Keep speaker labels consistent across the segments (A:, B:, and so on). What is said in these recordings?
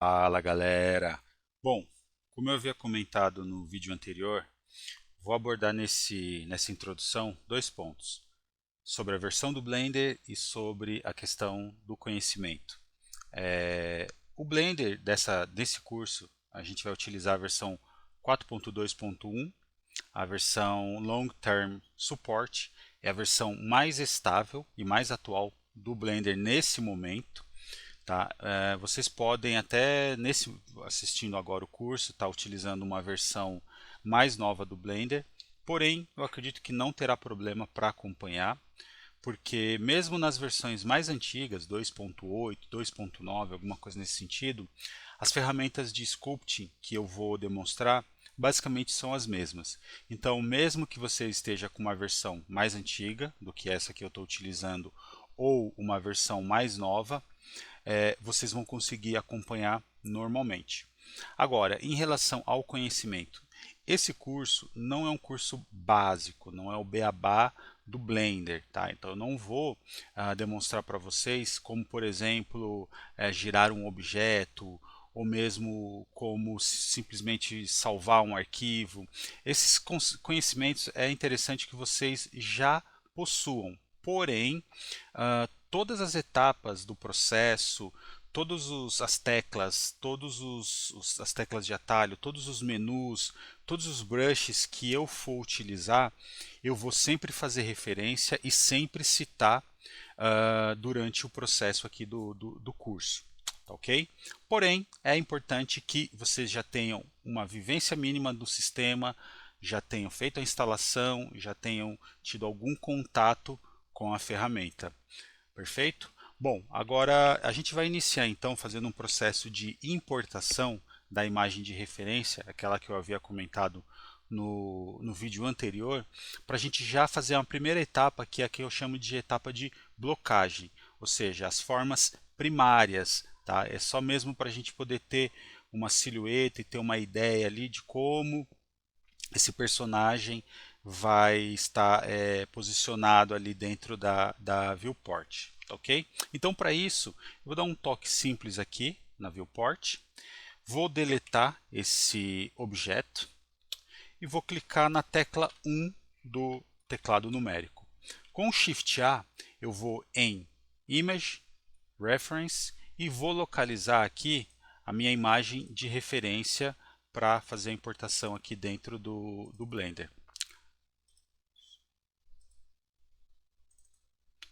A: Fala galera! Bom, como eu havia comentado no vídeo anterior, vou abordar nessa introdução dois pontos, sobre a versão do Blender e sobre a questão do conhecimento. O Blender desse curso, a gente vai utilizar a versão 4.2.1, a versão Long Term Support, é a versão mais estável e mais atual do Blender nesse momento. Tá? Vocês podem até, assistindo agora o curso, estar utilizando uma versão mais nova do Blender, porém eu acredito que não terá problema para acompanhar, porque mesmo nas versões mais antigas, 2.8, 2.9, alguma coisa nesse sentido, as ferramentas de sculpting que eu vou demonstrar basicamente são as mesmas. Então, mesmo que você esteja com uma versão mais antiga do que essa que eu estou utilizando, ou uma versão mais nova, vocês vão conseguir acompanhar normalmente. Agora, em relação ao conhecimento, esse curso não é um curso básico, não é o beabá do Blender, tá? Então eu não vou demonstrar para vocês como, por exemplo, girar um objeto ou mesmo como simplesmente salvar um arquivo. Esses conhecimentos é interessante que vocês já possuam, porém, todas as etapas do processo, as teclas, as teclas de atalho, todos os menus, todos os brushes que eu for utilizar, eu vou sempre fazer referência e sempre citar durante o processo aqui do curso. Tá ok? Porém, é importante que vocês já tenham uma vivência mínima do sistema, já tenham feito a instalação, já tenham tido algum contato com a ferramenta. Perfeito? Bom, agora a gente vai iniciar então fazendo um processo de importação da imagem de referência, aquela que eu havia comentado no vídeo anterior, para a gente já fazer uma primeira etapa, que é a que eu chamo de etapa de blocagem, ou seja, as formas primárias. Tá? É só mesmo para a gente poder ter uma silhueta e ter uma ideia ali de como esse personagem vai estar posicionado ali dentro da viewport, tá ok? Então para isso, eu vou dar um toque simples aqui na viewport, vou deletar esse objeto e vou clicar na tecla 1 do teclado numérico. Com o Shift A, eu vou em Image, Reference e vou localizar aqui a minha imagem de referência para fazer a importação aqui dentro do Blender.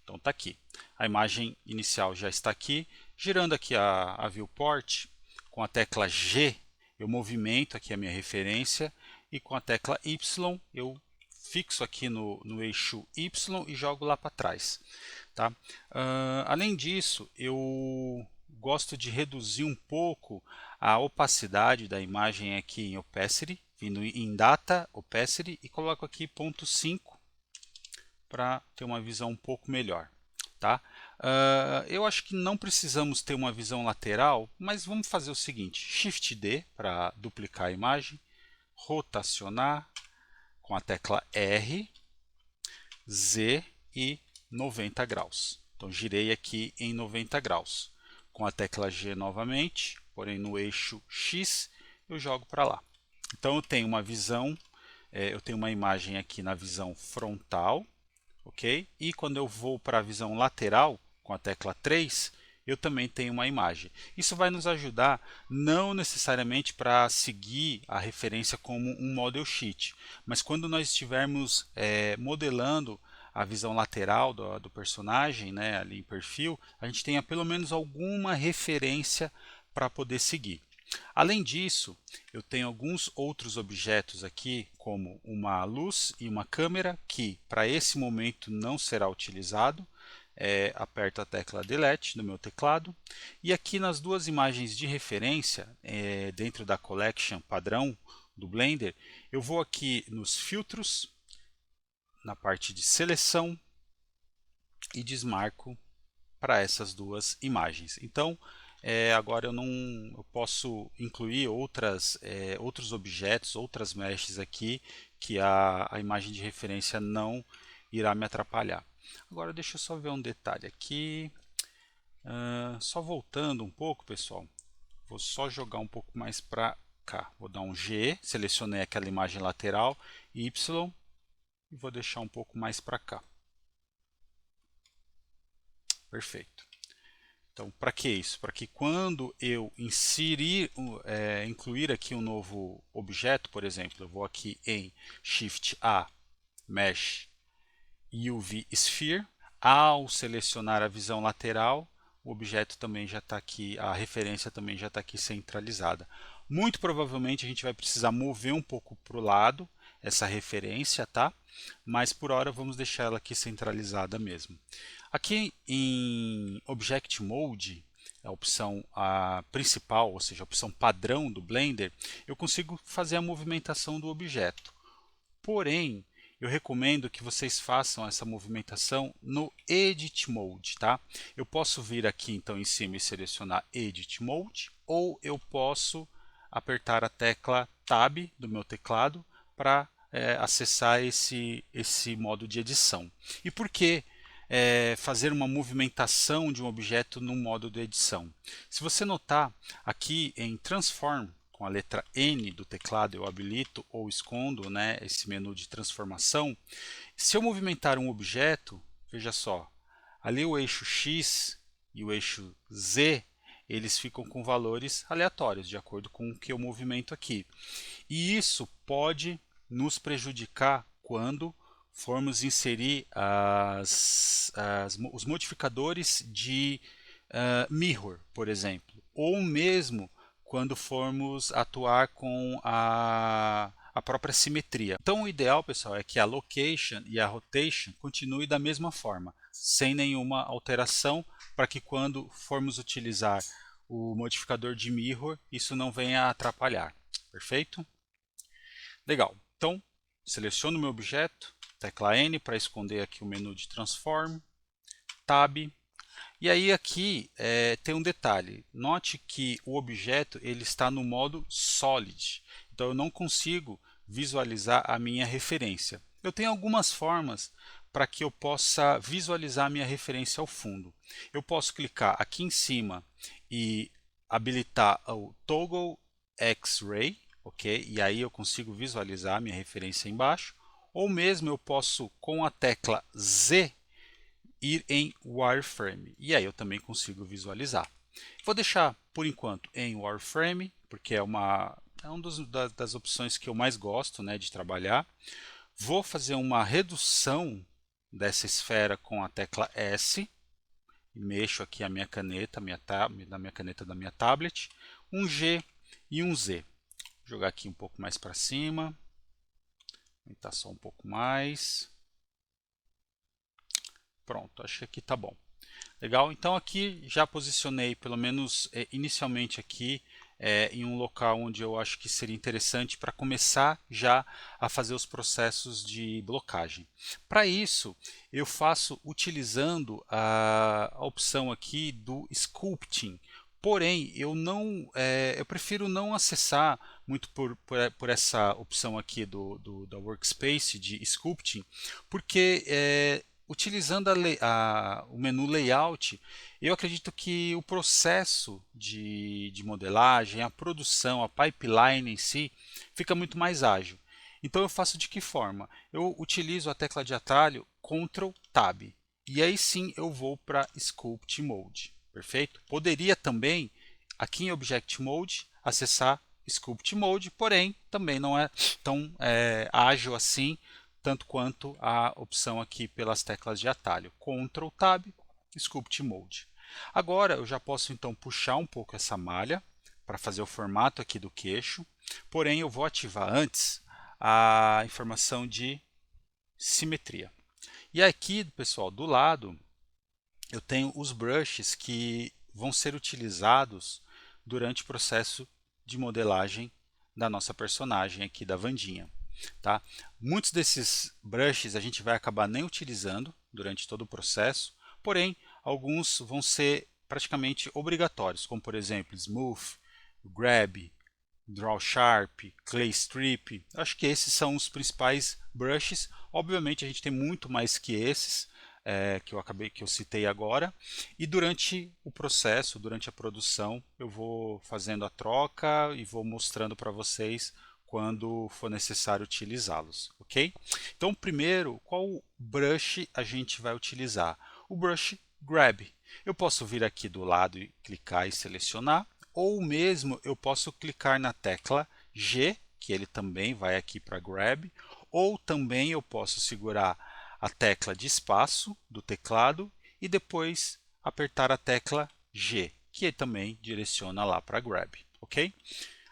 A: Então está aqui. A imagem inicial já está aqui. Girando aqui a viewport, com a tecla G, eu movimento aqui a minha referência e com a tecla Y eu fixo aqui no eixo Y e jogo lá para trás. Tá? Além disso, eu gosto de reduzir um pouco a opacidade da imagem aqui em Opacity, vindo em Data, Opacity e coloco aqui 0.5 para ter uma visão um pouco melhor. Tá? Eu acho que não precisamos ter uma visão lateral, mas vamos fazer o seguinte: Shift D para duplicar a imagem, rotacionar com a tecla R, Z e 90 graus. Então girei aqui em 90 graus. Com a tecla G novamente, porém no eixo X, eu jogo para lá. Então eu tenho uma visão, eu tenho uma imagem aqui na visão frontal, ok? E quando eu vou para a visão lateral, com a tecla 3, eu também tenho uma imagem. Isso vai nos ajudar não necessariamente para seguir a referência como um model sheet, mas quando nós estivermos modelando a visão lateral do personagem, né, ali em perfil, a gente tenha pelo menos alguma referência para poder seguir. Além disso, eu tenho alguns outros objetos aqui, como uma luz e uma câmera, que para esse momento não será utilizado. Aperto a tecla Delete no meu teclado. E aqui nas duas imagens de referência, dentro da Collection padrão do Blender, eu vou aqui nos filtros, na parte de seleção e desmarco para essas duas imagens. Então, agora eu posso incluir outros objetos, outras meshes aqui, que a imagem de referência não irá me atrapalhar. Agora deixa eu só ver um detalhe aqui. Só voltando um pouco, pessoal. vou só jogar um pouco mais para cá. Vou dar um G, selecionei aquela imagem lateral, Y, e vou deixar um pouco mais para cá. Perfeito. Então, para que isso? Para que quando eu incluir aqui um novo objeto, por exemplo, eu vou aqui em Shift A, Mesh, UV Sphere, ao selecionar a visão lateral, o objeto também já está aqui, a referência também já está aqui centralizada. Muito provavelmente a gente vai precisar mover um pouco para o lado essa referência, tá? Mas por hora vamos deixar ela aqui centralizada mesmo. Aqui em Object Mode, a opção principal, ou seja, a opção padrão do Blender, eu consigo fazer a movimentação do objeto. Porém, eu recomendo que vocês façam essa movimentação no Edit Mode, tá? Eu posso vir aqui então em cima e selecionar Edit Mode, ou eu posso apertar a tecla Tab do meu teclado para acessar esse modo de edição. E por que fazer uma movimentação de um objeto no modo de edição? Se você notar, aqui em Transform, com a letra N do teclado, eu habilito ou escondo, né, esse menu de transformação. Se eu movimentar um objeto, veja só, ali o eixo X e o eixo Z, eles ficam com valores aleatórios, de acordo com o que eu movimento aqui. E isso pode nos prejudicar quando formos inserir os modificadores de mirror, por exemplo, ou mesmo quando formos atuar com a própria simetria. Então o ideal, pessoal, é que a location e a rotation continue da mesma forma, sem nenhuma alteração, para que quando formos utilizar o modificador de mirror, isso não venha a atrapalhar. Perfeito? Legal. Então, seleciono o meu objeto, tecla N para esconder aqui o menu de Transform, Tab. E aí aqui tem um detalhe, note que o objeto ele está no modo Solid, então eu não consigo visualizar a minha referência. Eu tenho algumas formas para que eu possa visualizar a minha referência ao fundo. Eu posso clicar aqui em cima e habilitar o Toggle X-Ray, ok? E aí eu consigo visualizar a minha referência embaixo, ou mesmo eu posso com a tecla Z ir em Wireframe, e aí eu também consigo visualizar. Vou deixar por enquanto em Wireframe, porque é uma das opções que eu mais gosto, né, de trabalhar. Vou fazer uma redução dessa esfera com a tecla S, mexo aqui a minha caneta, na minha caneta da minha tablet, um G e um Z. Vou jogar aqui um pouco mais para cima, aumentar só um pouco mais. Pronto, acho que aqui está bom. Legal, então aqui já posicionei, pelo menos inicialmente aqui, em um local onde eu acho que seria interessante para começar já a fazer os processos de blocagem. Para isso, eu faço utilizando a opção aqui do Sculpting. Porém, eu prefiro não acessar muito por essa opção aqui da Workspace de Sculpting, porque utilizando o menu Layout, eu acredito que o processo de modelagem, a produção, a pipeline em si, fica muito mais ágil. Então eu faço de que forma? Eu utilizo a tecla de atalho Ctrl Tab, e aí sim eu vou para Sculpt Mode, perfeito? Poderia também, aqui em Object Mode, acessar Sculpt Mode, porém também não é tão ágil assim, tanto quanto a opção aqui pelas teclas de atalho, Ctrl Tab, Sculpt Mode. Agora eu já posso então puxar um pouco essa malha para fazer o formato aqui do queixo, porém eu vou ativar antes a informação de simetria. E aqui, pessoal, do lado eu tenho os brushes que vão ser utilizados durante o processo de modelagem da nossa personagem aqui, da Wandinha. Tá? Muitos desses brushes a gente vai acabar nem utilizando durante todo o processo, porém alguns vão ser praticamente obrigatórios, como por exemplo Smooth, Grab, Draw Sharp, Clay Strip. Acho que esses são os principais brushes. Obviamente a gente tem muito mais que esses, que eu citei agora, e durante o processo, durante a produção, eu vou fazendo a troca e vou mostrando para vocês quando for necessário utilizá-los, ok? Então, primeiro, qual brush a gente vai utilizar? O brush Grab. Eu posso vir aqui do lado e clicar e selecionar, ou mesmo eu posso clicar na tecla G, que ele também vai aqui para Grab, ou também eu posso segurar a tecla de espaço do teclado e depois apertar a tecla G, que também direciona lá para Grab, ok?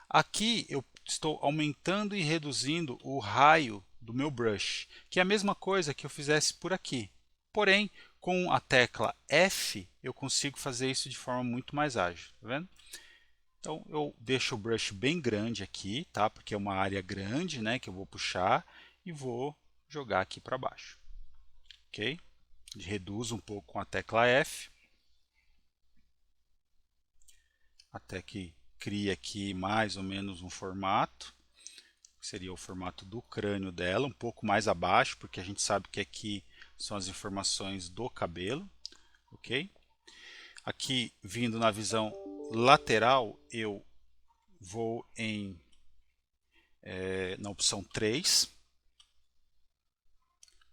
A: Aqui eu estou aumentando e reduzindo o raio do meu brush, que é a mesma coisa que eu fizesse por aqui. Porém, com a tecla F, eu consigo fazer isso de forma muito mais ágil, tá vendo? Então, eu deixo o brush bem grande aqui, tá? Porque é uma área grande, né, que eu vou puxar e vou jogar aqui para baixo, ok? Reduzo um pouco com a tecla F, até que crie aqui mais ou menos um formato, que seria o formato do crânio dela, um pouco mais abaixo, porque a gente sabe que aqui são as informações do cabelo, ok? Aqui, vindo na visão lateral, eu vou na opção 3,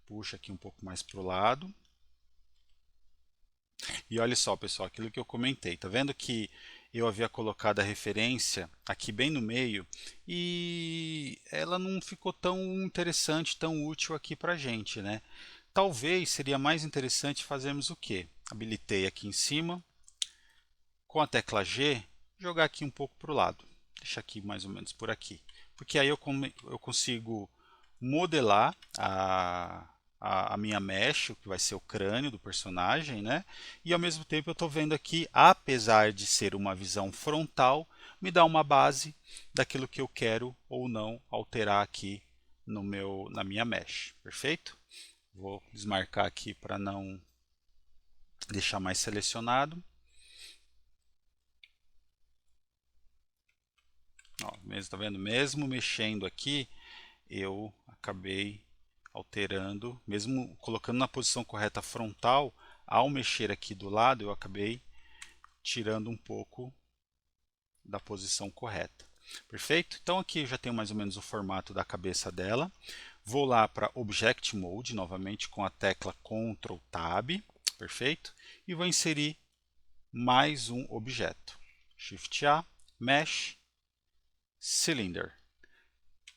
A: puxa aqui um pouco mais para o lado. E olha só, pessoal, aquilo que eu comentei, tá vendo que eu havia colocado a referência aqui bem no meio e ela não ficou tão interessante, tão útil aqui para a gente, né? Talvez seria mais interessante fazermos o quê? Habilitei aqui em cima, com a tecla G, jogar aqui um pouco para o lado. Deixa aqui mais ou menos por aqui. Porque aí eu consigo modelar a minha mesh, o que vai ser o crânio do personagem, né? E ao mesmo tempo eu estou vendo aqui, apesar de ser uma visão frontal, me dá uma base daquilo que eu quero ou não alterar aqui na minha mesh, perfeito? Vou desmarcar aqui para não deixar mais selecionado. Ó, mesmo, tá vendo? Mesmo mexendo aqui, eu acabei alterando, mesmo colocando na posição correta frontal, ao mexer aqui do lado, eu acabei tirando um pouco da posição correta. Perfeito? Então aqui eu já tenho mais ou menos o formato da cabeça dela. Vou lá para Object Mode, novamente com a tecla Ctrl Tab, perfeito? E vou inserir mais um objeto. Shift A, Mesh, Cylinder.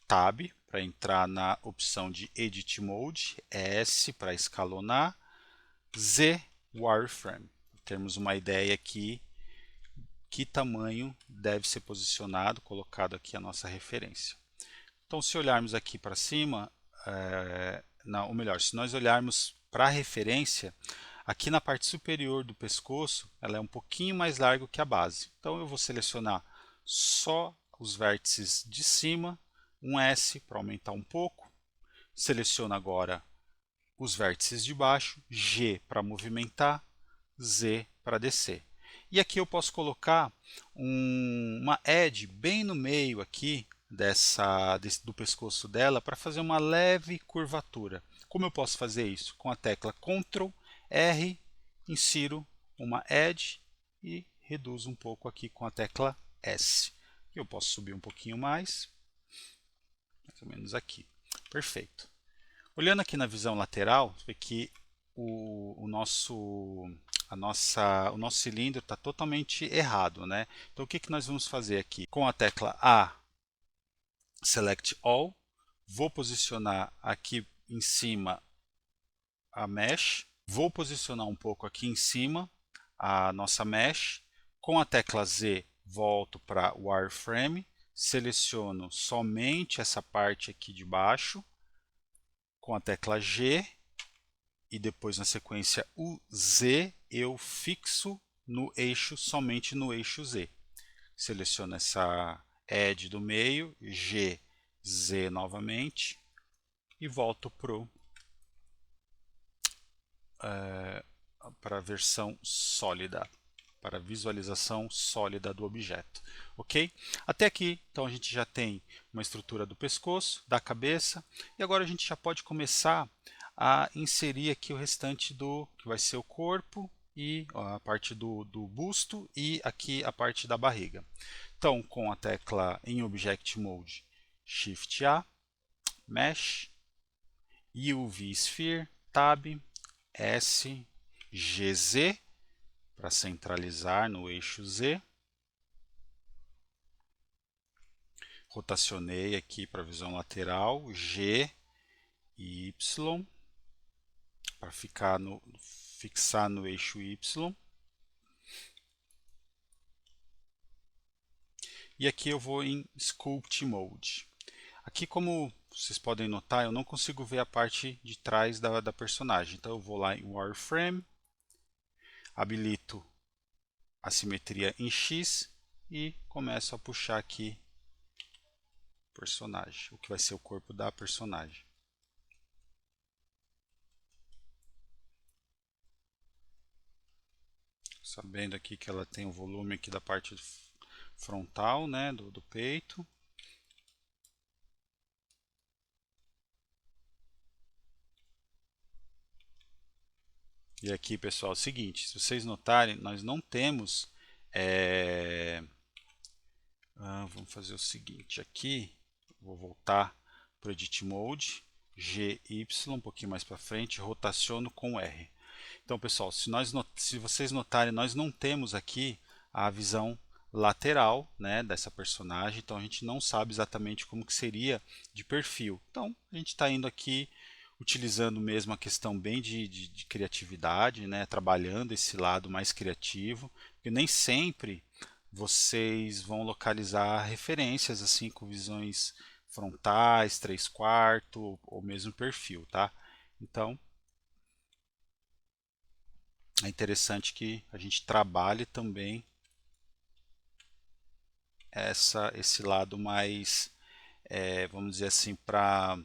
A: Tab para entrar na opção de Edit Mode, S para escalonar, Z Wireframe. Temos uma ideia aqui que tamanho deve ser posicionado, colocado aqui a nossa referência. Então, se olharmos aqui para cima, ou melhor, se nós olharmos para a referência, aqui na parte superior do pescoço, ela é um pouquinho mais larga que a base. Então, eu vou selecionar só os vértices de cima, um S para aumentar um pouco, seleciono agora os vértices de baixo, G para movimentar, Z para descer. E aqui eu posso colocar uma edge bem no meio aqui do pescoço dela para fazer uma leve curvatura. Como eu posso fazer isso? Com a tecla Ctrl R, insiro uma edge e reduzo um pouco aqui com a tecla S. Eu posso subir um pouquinho mais ou menos aqui. Perfeito. Olhando aqui na visão lateral, você vê que o nosso cilindro está totalmente errado, né? Então o que nós vamos fazer aqui? Com a tecla A, Select All, vou posicionar aqui em cima a Mesh, vou posicionar um pouco aqui em cima a nossa Mesh, com a tecla Z volto para Wireframe, seleciono somente essa parte aqui de baixo, com a tecla G e depois na sequência o Z, eu fixo somente no eixo Z. Seleciono essa edge do meio, G, Z novamente e volto para a versão sólida, para a visualização sólida do objeto. Ok? Até aqui, então a gente já tem uma estrutura do pescoço, da cabeça, e agora a gente já pode começar a inserir aqui o restante do que vai ser o corpo e ó, a parte do busto e aqui a parte da barriga. Então, com a tecla em Object Mode, Shift A, Mesh, UV Sphere, Tab, S, GZ, para centralizar no eixo Z. Rotacionei aqui para a visão lateral, G e Y, para fixar no eixo Y. E aqui eu vou em Sculpt Mode. Aqui, como vocês podem notar, eu não consigo ver a parte de trás da personagem. Então eu vou lá em Wireframe, habilito a simetria em X e começo a puxar aqui o personagem, o que vai ser o corpo da personagem. Sabendo aqui que ela tem o volume aqui da parte frontal, né, do peito. E aqui, pessoal, é o seguinte, se vocês notarem, nós não temos... vamos fazer o seguinte, aqui, vou voltar para o Edit Mode, GY, um pouquinho mais para frente, rotaciono com R. Então, pessoal, se vocês notarem, nós não temos aqui a visão lateral, né, dessa personagem, então a gente não sabe exatamente como que seria de perfil. Então, a gente está indo aqui utilizando mesmo a questão bem de criatividade, né, trabalhando esse lado mais criativo, porque nem sempre vocês vão localizar referências assim com visões frontais, 3/4 ou mesmo perfil, tá? Então, é interessante que a gente trabalhe também esse lado mais, vamos dizer assim, para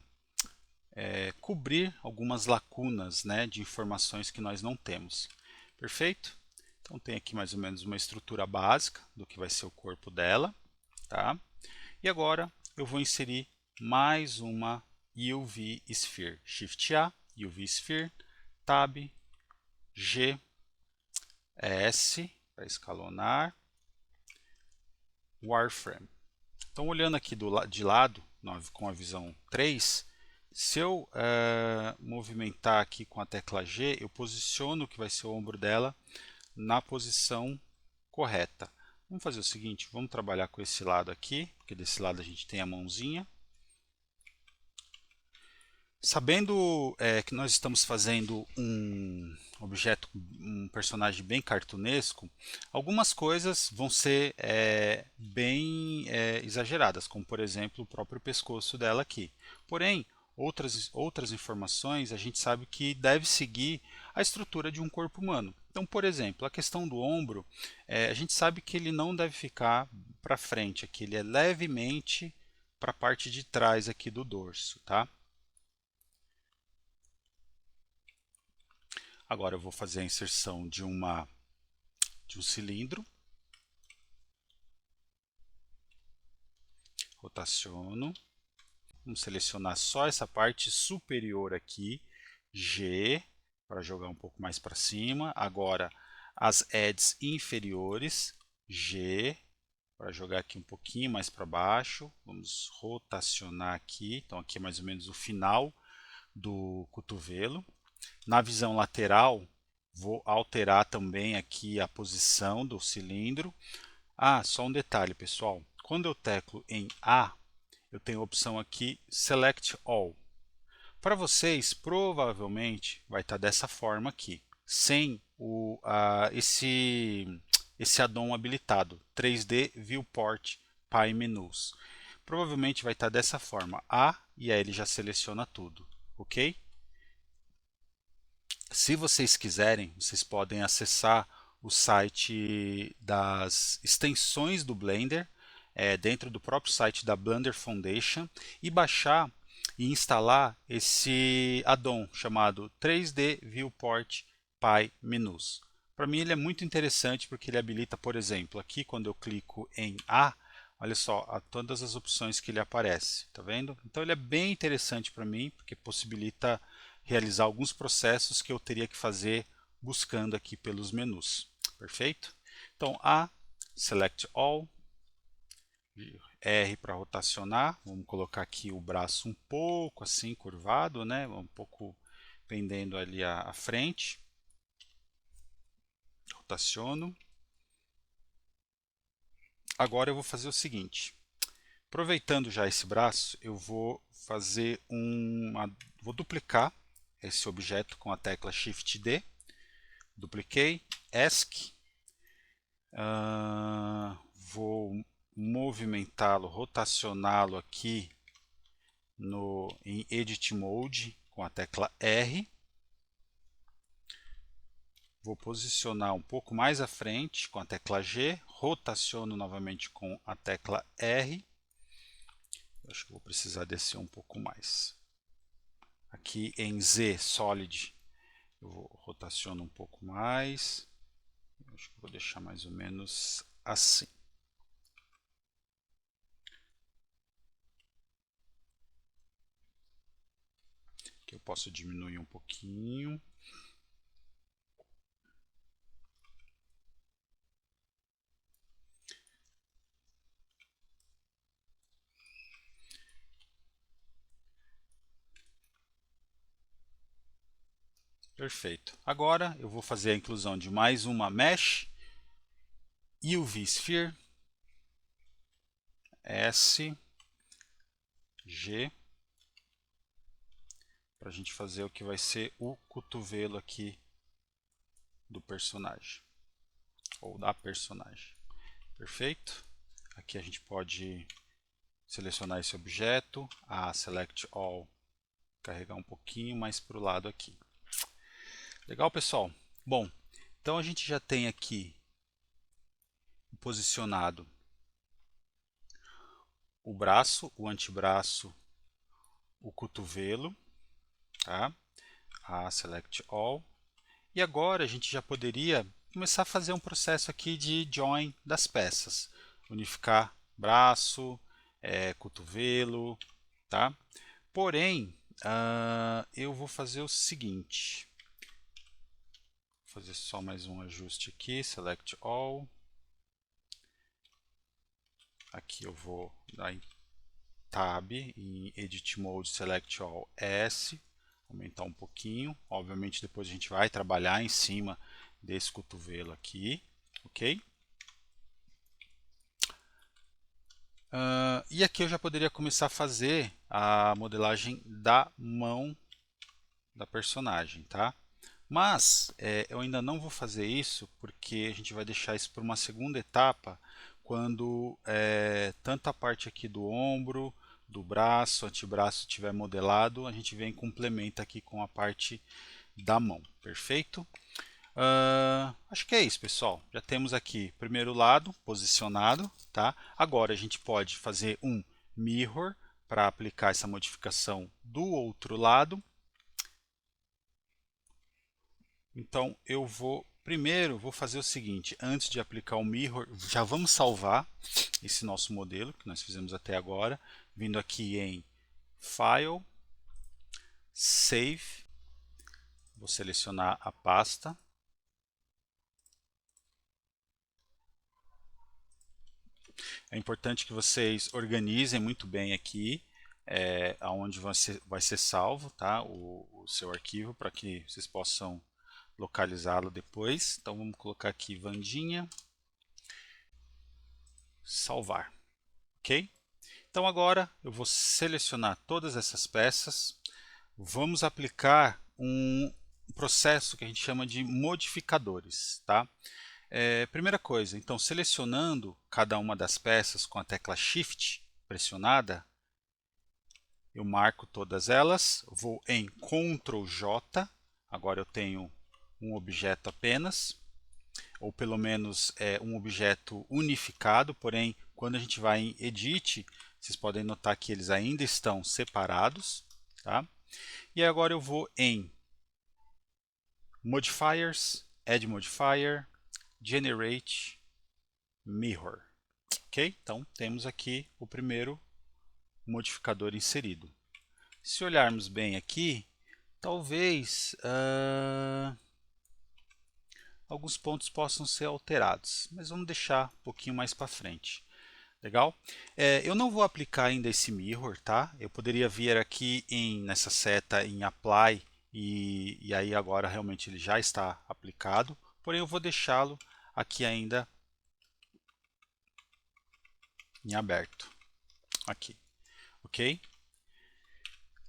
A: cobrir algumas lacunas, né, de informações que nós não temos. Perfeito? Então tem aqui mais ou menos uma estrutura básica do que vai ser o corpo dela, tá? E agora eu vou inserir mais uma UV Sphere. Shift A, UV Sphere, Tab, G, S, para escalonar, Wireframe. Então, olhando aqui de lado, com a visão 3, se eu movimentar aqui com a tecla G, eu posiciono o que vai ser o ombro dela na posição correta. Vamos fazer o seguinte, vamos trabalhar com esse lado aqui, porque desse lado a gente tem a mãozinha. Sabendo que nós estamos fazendo um objeto, um personagem bem cartunesco, algumas coisas vão ser bem exageradas, como por exemplo o próprio pescoço dela aqui. Porém, outras informações a gente sabe que deve seguir a estrutura de um corpo humano. Então, por exemplo, a questão do ombro, a gente sabe que ele não deve ficar para frente, aqui ele é levemente para a parte de trás aqui do dorso, tá? Agora eu vou fazer a inserção de um cilindro. Rotaciono. Vamos selecionar só essa parte superior aqui, G, para jogar um pouco mais para cima. Agora as edges inferiores, G, para jogar aqui um pouquinho mais para baixo. Vamos rotacionar aqui. Então aqui é mais ou menos o final do cotovelo. Na visão lateral, vou alterar também aqui a posição do cilindro. Só um detalhe, pessoal. Quando eu teclo em A, eu tenho a opção aqui Select All. Para vocês, provavelmente vai estar dessa forma aqui, sem esse addon habilitado, 3D Viewport Pie Menus. Provavelmente vai estar dessa forma, A, e aí ele já seleciona tudo, ok? Se vocês quiserem, vocês podem acessar o site das extensões do Blender, dentro do próprio site da Blender Foundation, e baixar e instalar esse addon chamado 3D Viewport Pie Menus. Para mim ele é muito interessante porque ele habilita, por exemplo, aqui quando eu clico em A, olha só, todas as opções que ele aparece, tá vendo? Então ele é bem interessante para mim porque possibilita realizar alguns processos que eu teria que fazer buscando aqui pelos menus. Perfeito? Então, Select All, R para rotacionar, vamos colocar aqui o braço um pouco assim curvado, né? Um pouco pendendo ali à frente. Rotaciono. Agora eu vou fazer o seguinte, aproveitando já esse braço, eu vou fazer vou duplicar esse objeto com a tecla Shift D, dupliquei, ESC, vou movimentá-lo, rotacioná-lo aqui em Edit Mode com a tecla R. Vou posicionar um pouco mais à frente com a tecla G, rotaciono novamente com a tecla R. Acho que vou precisar descer um pouco mais. Aqui em Z Solid, eu rotaciono um pouco mais. Acho que vou deixar mais ou menos assim. Aqui eu posso diminuir um pouquinho. Perfeito. Agora eu vou fazer a inclusão de mais uma mesh, UV Sphere, S, G, para a gente fazer o que vai ser o cotovelo aqui do personagem, ou da personagem. Perfeito? Aqui a gente pode selecionar esse objeto, Select All, carregar um pouquinho mais para o lado aqui. Legal, pessoal? Bom, então a gente já tem aqui posicionado o braço, o antebraço, o cotovelo, tá? Select All. E agora a gente já poderia começar a fazer um processo aqui de join das peças. Unificar braço, cotovelo, tá? Porém, eu vou fazer o seguinte. Vou fazer só mais um ajuste aqui, Select All. Aqui eu vou dar em Tab, em Edit Mode, Select All S, aumentar um pouquinho. Obviamente depois a gente vai trabalhar em cima desse cotovelo aqui, ok? E aqui eu já poderia começar a fazer a modelagem da mão da personagem, tá? Mas eu ainda não vou fazer isso porque a gente vai deixar isso para uma segunda etapa, quando tanto a parte aqui do ombro, do braço, antebraço estiver modelado, a gente vem e complementa aqui com a parte da mão, perfeito? Acho que é isso, pessoal. Já temos aqui o primeiro lado posicionado, tá? Agora a gente pode fazer um mirror para aplicar essa modificação do outro lado. Então eu primeiro vou fazer o seguinte, antes de aplicar o mirror, já vamos salvar esse nosso modelo que nós fizemos até agora, vindo aqui em File, Save, vou selecionar a pasta. É importante que vocês organizem muito bem aqui aonde vai ser salvo, tá? o seu arquivo, para que vocês possam localizá-lo depois. Então vamos colocar aqui Vandinha, salvar, ok? Então agora eu vou selecionar todas essas peças, vamos aplicar um processo que a gente chama de modificadores, tá? Primeira coisa, então selecionando cada uma das peças com a tecla Shift pressionada, eu marco todas elas, vou em Ctrl J, agora eu tenho um objeto apenas, ou pelo menos um objeto unificado, porém quando a gente vai em Edit, vocês podem notar que eles ainda estão separados, tá? E agora eu vou em Modifiers, Add Modifier, Generate, Mirror. Ok? Então temos aqui o primeiro modificador inserido. Se olharmos bem aqui, talvez alguns pontos possam ser alterados, mas vamos deixar um pouquinho mais para frente. Legal? Eu não vou aplicar ainda esse mirror, tá? Eu poderia vir aqui nessa seta em Apply e aí agora realmente ele já está aplicado, porém eu vou deixá-lo aqui ainda em aberto, aqui, ok?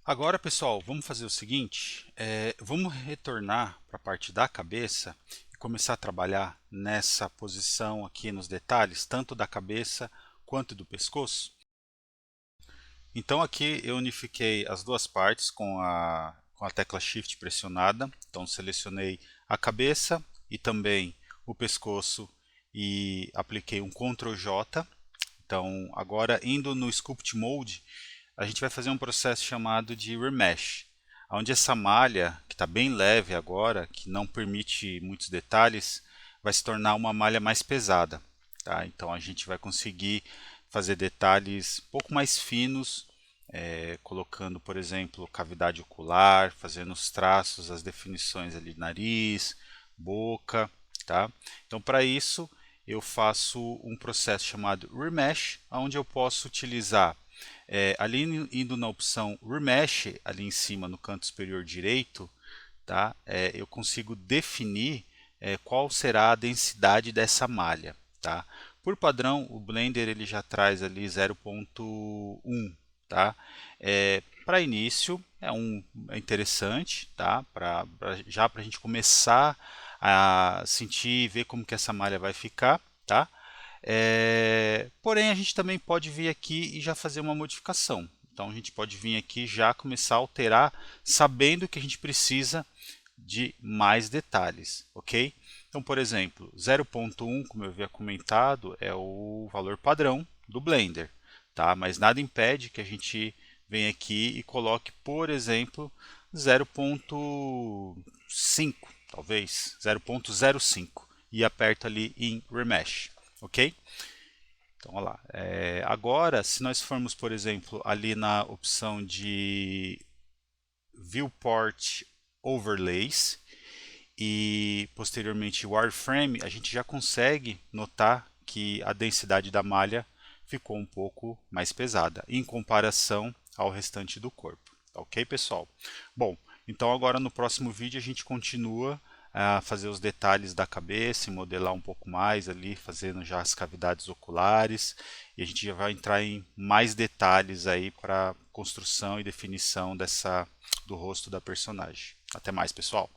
A: Agora, pessoal, vamos fazer o seguinte, vamos retornar para a parte da cabeça e começar a trabalhar nessa posição aqui nos detalhes, tanto da cabeça quanto do pescoço. Então aqui eu unifiquei as duas partes com a tecla Shift pressionada, então selecionei a cabeça e também o pescoço e apliquei um Ctrl J. Então agora indo no Sculpt Mode, a gente vai fazer um processo chamado de Remesh, onde essa malha, que está bem leve agora, que não permite muitos detalhes, vai se tornar uma malha mais pesada. Tá? Então a gente vai conseguir fazer detalhes um pouco mais finos, colocando, por exemplo, cavidade ocular, fazendo os traços, as definições ali de nariz, boca. Tá? Então para isso eu faço um processo chamado Remesh, onde eu posso utilizar ali indo na opção Remesh, ali em cima no canto superior direito, tá? Eu consigo definir qual será a densidade dessa malha. Tá? Por padrão, o Blender ele já traz ali 0.1. Tá? Para início é interessante, tá? Já para a gente começar a sentir e ver como que essa malha vai ficar. Tá? Porém, a gente também pode vir aqui e já fazer uma modificação. Então, a gente pode vir aqui e já começar a alterar, sabendo que a gente precisa de mais detalhes, ok? Então, por exemplo, 0.1, como eu havia comentado, é o valor padrão do Blender, tá? Mas nada impede que a gente venha aqui e coloque, por exemplo, 0.5, talvez, 0.05 e aperto ali em Remesh, ok? Então, olha lá. Agora, se nós formos, por exemplo, ali na opção de Viewport Overlays e posteriormente Wireframe, a gente já consegue notar que a densidade da malha ficou um pouco mais pesada em comparação ao restante do corpo. Ok, pessoal? Bom, então agora no próximo vídeo a gente continua a fazer os detalhes da cabeça e modelar um pouco mais ali, fazendo já as cavidades oculares, e a gente já vai entrar em mais detalhes aí para construção e definição do rosto da personagem. Até mais, pessoal!